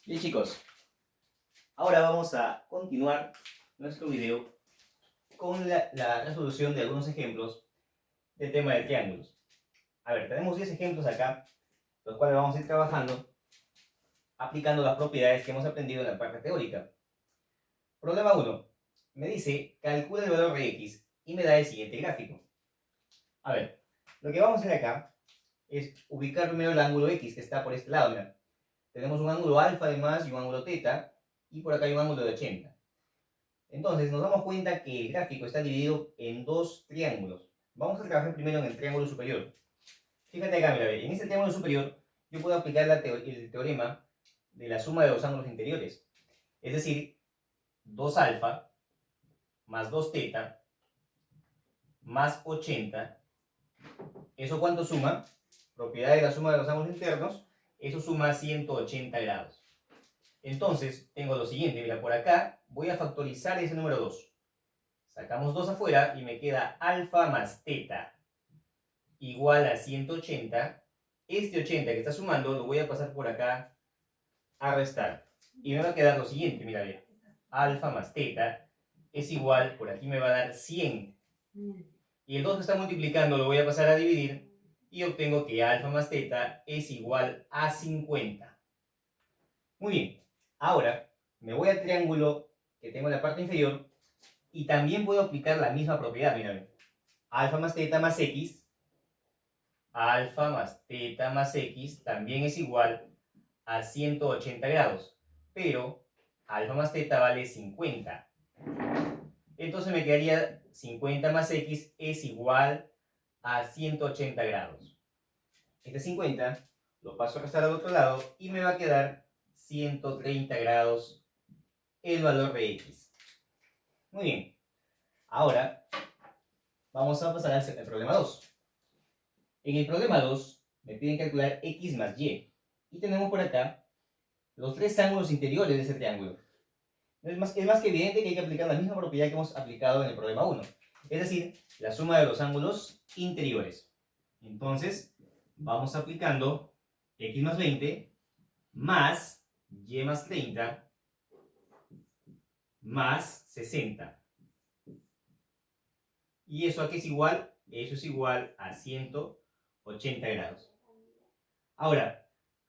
Bien chicos, ahora vamos a continuar nuestro video con la resolución de algunos ejemplos del tema de triángulos. A ver, tenemos 10 ejemplos acá, los cuales vamos a ir trabajando aplicando las propiedades que hemos aprendido en la parte teórica. Problema 1. Me dice, calcula el valor de x y me da el siguiente gráfico. A ver, lo que vamos a hacer acá es ubicar primero el ángulo x que está por este lado. Mira. Tenemos un ángulo alfa además y un ángulo teta, y por acá hay un ángulo de 80. Entonces nos damos cuenta que el gráfico está dividido en dos triángulos. Vamos a trabajar primero en el triángulo superior. Fíjate acá, mira, en este triángulo superior yo puedo aplicar el teorema de la suma de los ángulos interiores. Es decir, 2 alfa más 2 teta más 80. ¿Eso cuánto suma? Propiedad de la suma de los ángulos internos. Eso suma 180 grados. Entonces, tengo lo siguiente, mira, por acá voy a factorizar ese número 2. Sacamos 2 afuera y me queda alfa más teta igual a 180. Este 80 que está sumando lo voy a pasar por acá a restar. Y me va a quedar lo siguiente, mira, ve. Alfa más teta es igual, por aquí me va a dar 100. Y el 2 que está multiplicando lo voy a pasar a dividir y obtengo que alfa más teta es igual a 50. Muy bien. Ahora me voy al triángulo que tengo en la parte inferior y también puedo aplicar la misma propiedad. Mira, alfa más teta más x, alfa más teta más x también es igual a 180 grados, pero alfa más teta vale 50. Entonces me quedaría 50 más x es igual a 180 grados. Este 50 lo paso a restar al otro lado y me va a quedar 130 grados el valor de x. Muy bien. Ahora vamos a pasar al problema 2. En el problema 2 me piden calcular x más y. Y tenemos por acá los tres ángulos interiores de ese triángulo. Es más que evidente que hay que aplicar la misma propiedad que hemos aplicado en el problema 1. Es decir, la suma de los ángulos interiores. Entonces, vamos aplicando x más 20 más y más 30 más 60. ¿Y eso a qué es igual? Eso es igual a 180 grados. Ahora,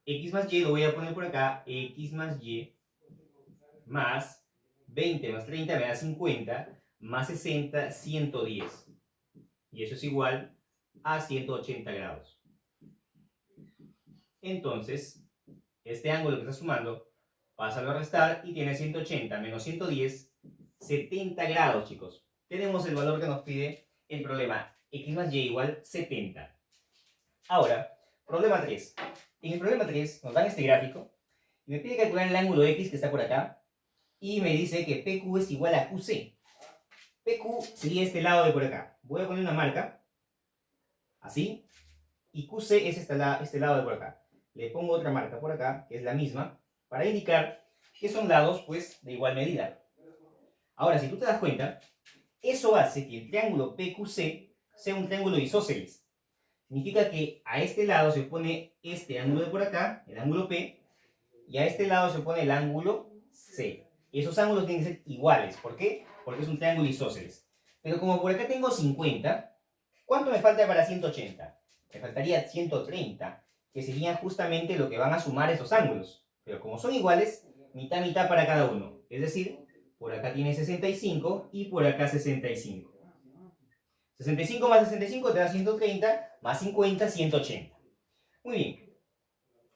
x más y lo voy a poner por acá. X más y más 20 más 30 me da 50, más 60, 110. Y eso es igual a 180 grados. Entonces, este ángulo que está sumando, pásalo a restar y tiene 180 menos 110, 70 grados, chicos. Tenemos el valor que nos pide el problema. X más y igual 70. Ahora, problema 3. En el problema 3 nos dan este gráfico y me pide calcular el ángulo X que está por acá y me dice que PQ es igual a QC. PQ sería este lado de por acá. Voy a poner una marca, así, y QC es este lado de por acá. Le pongo otra marca por acá, que es la misma, para indicar que son lados, pues, de igual medida. Ahora, si tú te das cuenta, eso hace que el triángulo PQC sea un triángulo isósceles. Significa que a este lado se pone este ángulo de por acá, el ángulo P, y a este lado se pone el ángulo C. Esos ángulos tienen que ser iguales. ¿Por qué? Porque es un triángulo isósceles. Pero como por acá tengo 50, ¿cuánto me falta para 180? Me faltaría 130, que sería justamente lo que van a sumar esos ángulos. Pero como son iguales, mitad mitad para cada uno. Es decir, por acá tiene 65 y por acá 65. 65 más 65 te da 130, más 50, 180. Muy bien.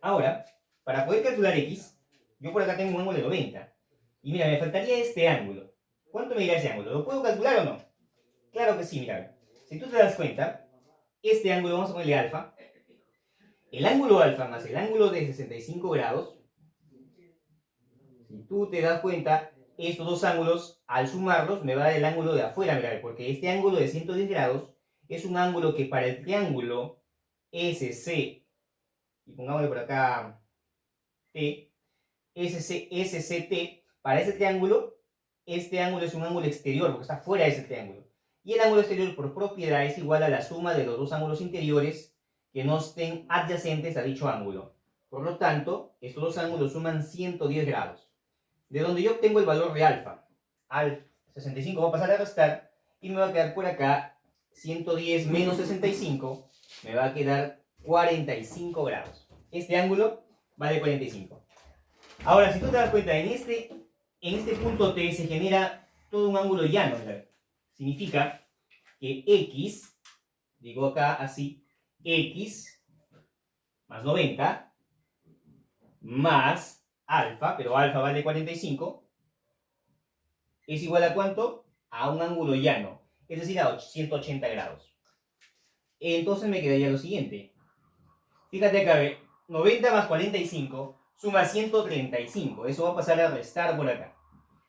Ahora, para poder calcular x, yo por acá tengo un ángulo de 90. Y mira, me faltaría este ángulo. ¿Cuánto me dirá ese ángulo? ¿Lo puedo calcular o no? Claro que sí, mira. Si tú te das cuenta, este ángulo vamos a ponerle alfa. El ángulo alfa más el ángulo de 65 grados, si tú te das cuenta, estos dos ángulos, al sumarlos, me va a dar el ángulo de afuera, mira, porque este ángulo de 110 grados es un ángulo que para el triángulo SC, y pongámosle por acá T, SCT, para ese triángulo, este ángulo es un ángulo exterior, porque está fuera de ese triángulo. Y el ángulo exterior por propiedad es igual a la suma de los dos ángulos interiores que no estén adyacentes a dicho ángulo. Por lo tanto, estos dos ángulos suman 110 grados. De donde yo obtengo el valor de alfa. Al 65 va a pasar a restar y me va a quedar por acá 110 menos 65, me va a quedar 45 grados. Este ángulo vale 45. Ahora, si tú te das cuenta, en este punto T se genera todo un ángulo llano. Significa que X, digo acá así, X más 90 más alfa, pero alfa vale 45, es igual a ¿cuánto? A un ángulo llano, es decir, a 180 grados. Entonces me quedaría lo siguiente. Fíjate acá, 90 más 45 suma 135. Eso va a pasar a restar por acá.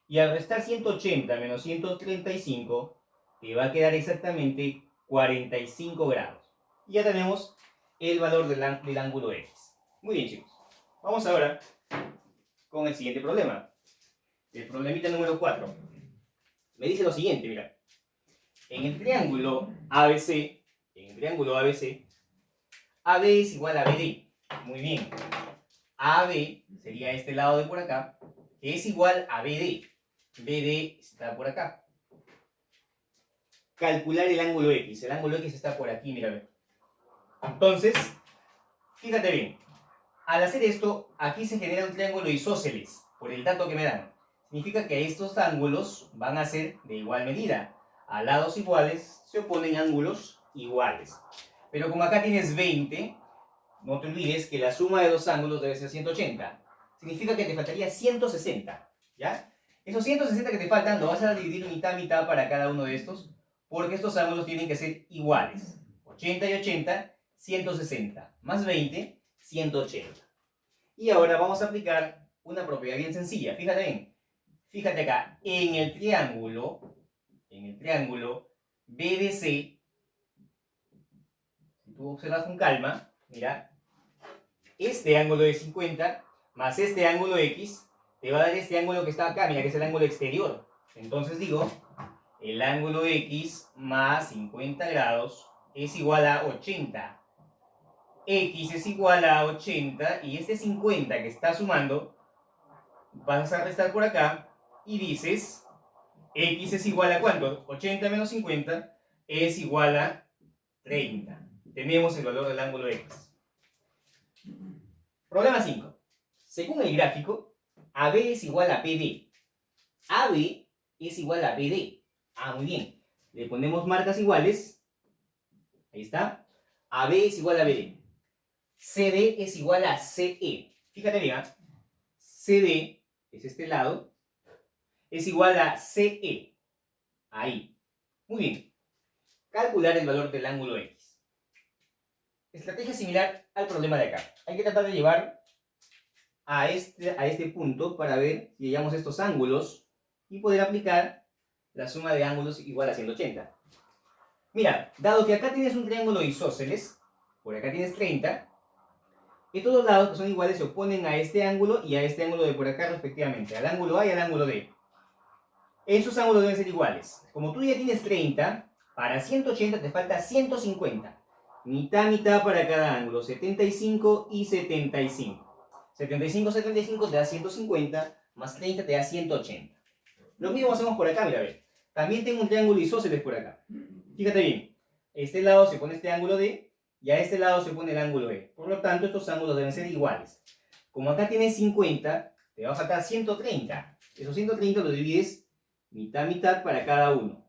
Y al restar 180 menos 135, te va a quedar exactamente 45 grados. Y ya tenemos el valor del ángulo X. Muy bien, chicos. Vamos ahora con el siguiente problema. El problemita número 4. Me dice lo siguiente, mira. En el triángulo ABC, AB es igual a BD. Muy bien. AB sería este lado de por acá, que es igual a BD. BD está por acá. Calcular el ángulo X. El ángulo X está por aquí, mira. Entonces, fíjate bien. Al hacer esto, aquí se genera un triángulo isósceles, por el dato que me dan. Significa que estos ángulos van a ser de igual medida. A lados iguales se oponen ángulos iguales. Pero como acá tienes 20, no te olvides que la suma de dos ángulos debe ser 180. Significa que te faltaría 160, ¿ya? Esos 160 que te faltan lo vas a dividir mitad a mitad para cada uno de estos, porque estos ángulos tienen que ser iguales. 80 y 80, 160. Más 20, 180. Y ahora vamos a aplicar una propiedad bien sencilla. Fíjate bien. Fíjate acá. En el triángulo BDC, si tú observas con calma, mira, este ángulo de 50 más este ángulo X te va a dar este ángulo que está acá, mira, que es el ángulo exterior. Entonces digo, el ángulo X más 50 grados es igual a 80. X es igual a 80 y este 50 que está sumando, vas a restar por acá y dices, X es igual a ¿cuánto? 80 menos 50 es igual a 30. Tenemos el valor del ángulo X. Problema 5. Según el gráfico, AB es igual a BD. AB es igual a BD. Ah, muy bien. Le ponemos marcas iguales. Ahí está. AB es igual a BD. CD es igual a CE. Fíjate bien. CD es este lado. Es igual a CE. Ahí. Muy bien. Calcular el valor del ángulo X. Estrategia similar al problema de acá. Hay que tratar de llevar a este punto para ver si hallamos estos ángulos y poder aplicar la suma de ángulos igual a 180. Mira, dado que acá tienes un triángulo isósceles, por acá tienes 30, estos dos lados que son iguales se oponen a este ángulo y a este ángulo de por acá respectivamente, al ángulo A y al ángulo D. Esos ángulos deben ser iguales. Como tú ya tienes 30, para 180 te falta 150. Mitad, mitad para cada ángulo, 75 y 75. 75, 75 te da 150, más 30 te da 180. Lo mismo hacemos por acá, mira, a ver. También tengo un triángulo isósceles por acá. Fíjate bien, este lado se pone este ángulo D y a este lado se pone el ángulo E. Por lo tanto, estos ángulos deben ser iguales. Como acá tienes 50, te va a faltar 130. Esos 130 los divides mitad, mitad para cada uno.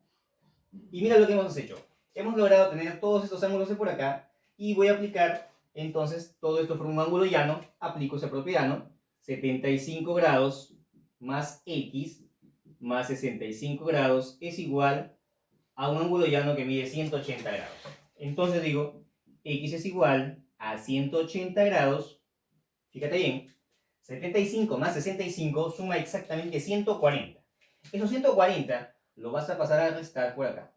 Y mira lo que hemos hecho. Hemos logrado tener todos estos ángulos de por acá y voy a aplicar, entonces, todo esto forma un ángulo llano. Aplico esa propiedad, ¿no? 75 grados más X más 65 grados es igual a un ángulo llano que mide 180 grados. Entonces digo, X es igual a 180 grados. Fíjate bien, 75 más 65 suma exactamente 140. Esos 140 lo vas a pasar a restar por acá.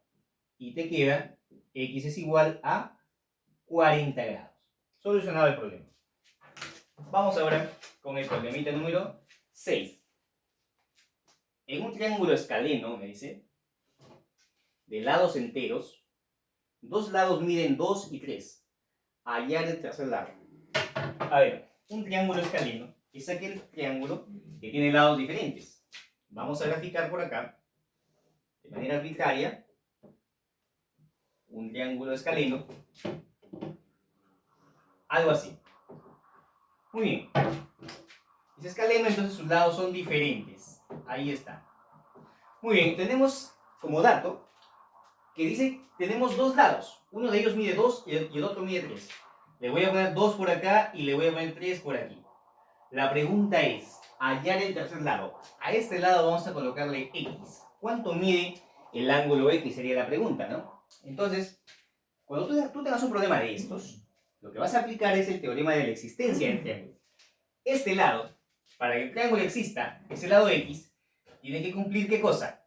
Y te queda X es igual a 40 grados. Solucionado el problema. Vamos ahora con el problemita número 6. En un triángulo escaleno, me dice, de lados enteros, dos lados miden 2 y 3. Hallar el tercer lado. A ver, un triángulo escaleno es aquel triángulo que tiene lados diferentes. Vamos a graficar por acá, de manera arbitraria, un triángulo escaleno, algo así. Muy bien. Es escaleno, entonces sus lados son diferentes. Ahí está. Muy bien, tenemos como dato que dice, tenemos dos lados. Uno de ellos mide 2 y el otro mide 3. Le voy a poner 2 por acá y le voy a poner 3 por aquí. La pregunta es, hallar el tercer lado. A este lado vamos a colocarle X. ¿Cuánto mide el ángulo X? Sería la pregunta, ¿no? Entonces, cuando tú tengas un problema de estos, lo que vas a aplicar es el teorema de la existencia del triángulo. Este lado, para que el triángulo exista, ese lado X, tiene que cumplir ¿qué cosa?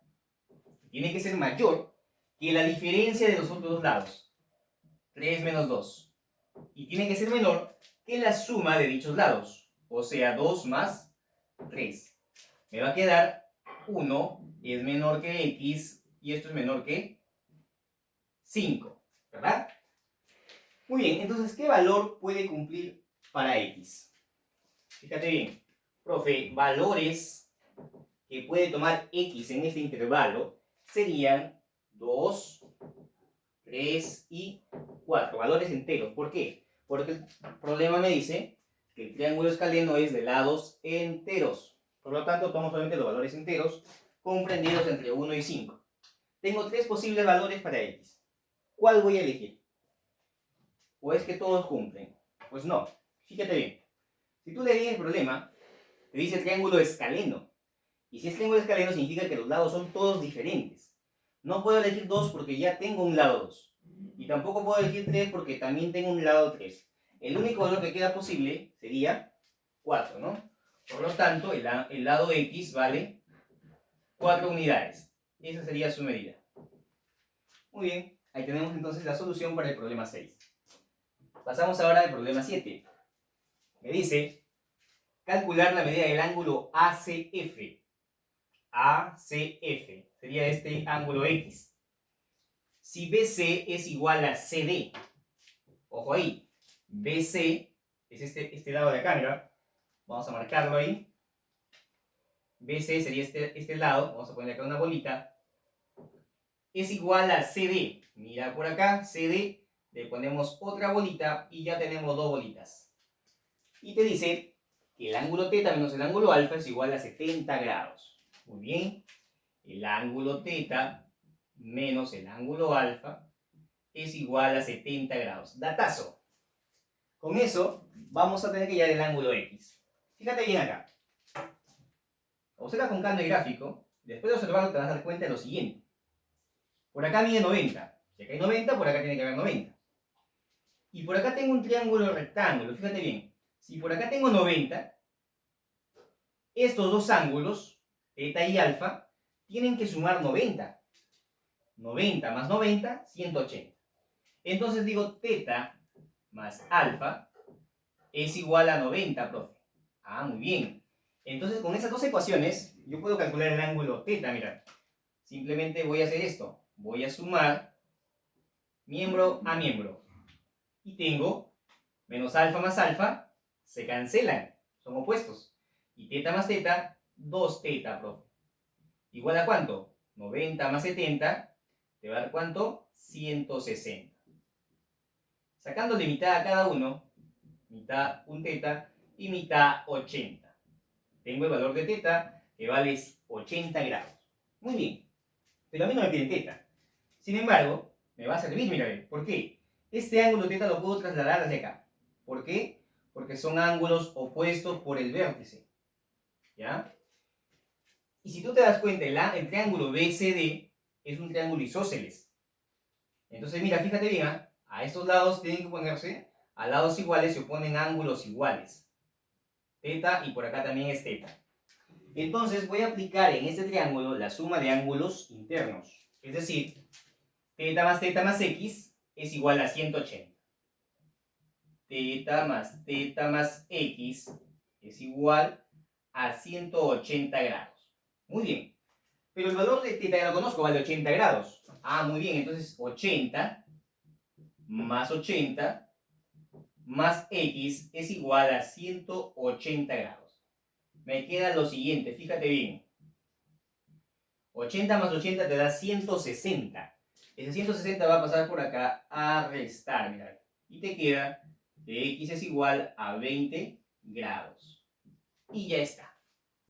Tiene que ser mayor que la diferencia de los otros dos lados. 3 menos 2. Y tiene que ser menor que la suma de dichos lados. O sea, 2 más 3. Me va a quedar 1 es menor que X y esto es menor que 5. ¿Verdad? Muy bien, entonces, ¿qué valor puede cumplir para X? Fíjate bien. Profe, valores que puede tomar X en este intervalo serían 2, 3 y 4. Valores enteros. ¿Por qué? Porque el problema me dice que el triángulo escaleno es de lados enteros. Por lo tanto, tomo solamente los valores enteros comprendidos entre 1 y 5. Tengo tres posibles valores para X. ¿Cuál voy a elegir? ¿O es que todos cumplen? Pues no. Fíjate bien. Si tú lees el problema, te dice triángulo escaleno. Y si es triángulo escaleno significa que los lados son todos diferentes. No puedo elegir 2 porque ya tengo un lado 2. Y tampoco puedo elegir 3 porque también tengo un lado 3. El único valor que queda posible sería 4, ¿no? Por lo tanto, el lado X vale 4 unidades. Esa sería su medida. Muy bien, ahí tenemos entonces la solución para el problema 6. Pasamos ahora al problema 7. Me dice calcular la medida del ángulo ACF. ACF sería este ángulo X. Si BC es igual a CD, ojo ahí, BC es este lado de acá, mira, vamos a marcarlo ahí. BC sería este lado, vamos a ponerle acá una bolita, es igual a CD. Mira por acá, CD, le ponemos otra bolita y ya tenemos dos bolitas. Y te dice que el ángulo θ menos el ángulo alfa es igual a 70 grados. Muy bien, el ángulo θ menos el ángulo alfa es igual a 70 grados. Datazo. Con eso vamos a tener que hallar el ángulo X. Fíjate bien acá. Observa con calma el gráfico. Después de observarlo te vas a dar cuenta de lo siguiente. Por acá mide 90. Si acá hay 90, por acá tiene que haber 90. Y por acá tengo un triángulo rectángulo. Fíjate bien. Si por acá tengo 90, estos dos ángulos, θ y alfa, tienen que sumar 90. 90 más 90, 180. Entonces digo θ más alfa es igual a 90, profe. Ah, muy bien. Entonces con esas dos ecuaciones yo puedo calcular el ángulo θ, mira. Simplemente voy a hacer esto. Voy a sumar miembro a miembro. Y tengo menos alfa más alfa, se cancelan, son opuestos. Y θ más θ, 2θ, profe. ¿Igual a cuánto? 90 más 70, ¿te va a dar cuánto? 160. Sacándole mitad a cada uno, mitad un θ y mitad 80. Tengo el valor de θ que vale 80 grados. Muy bien, pero a mí no me piden θ. Sin embargo, me va a servir, mira, ¿por qué? Este ángulo θ lo puedo trasladar hacia acá. ¿Por qué? Porque son ángulos opuestos por el vértice. ¿Ya? Y si tú te das cuenta, el triángulo BCD es un triángulo isósceles. Entonces, mira, fíjate bien, ¿eh? A estos lados tienen que ponerse, a lados iguales se oponen ángulos iguales. Θ y por acá también es θ. Entonces voy a aplicar en este triángulo la suma de ángulos internos. Es decir, θ más x es igual a 180. θ más x es igual a 180 grados. Muy bien. Pero el valor de θ ya lo conozco, vale 80 grados. Ah, muy bien. Entonces 80 más 80 más x es igual a 180 grados. Me queda lo siguiente, fíjate bien. 80 más 80 te da 160. Ese 160 va a pasar por acá a restar, mira. Y te queda que x es igual a 20 grados. Y ya está.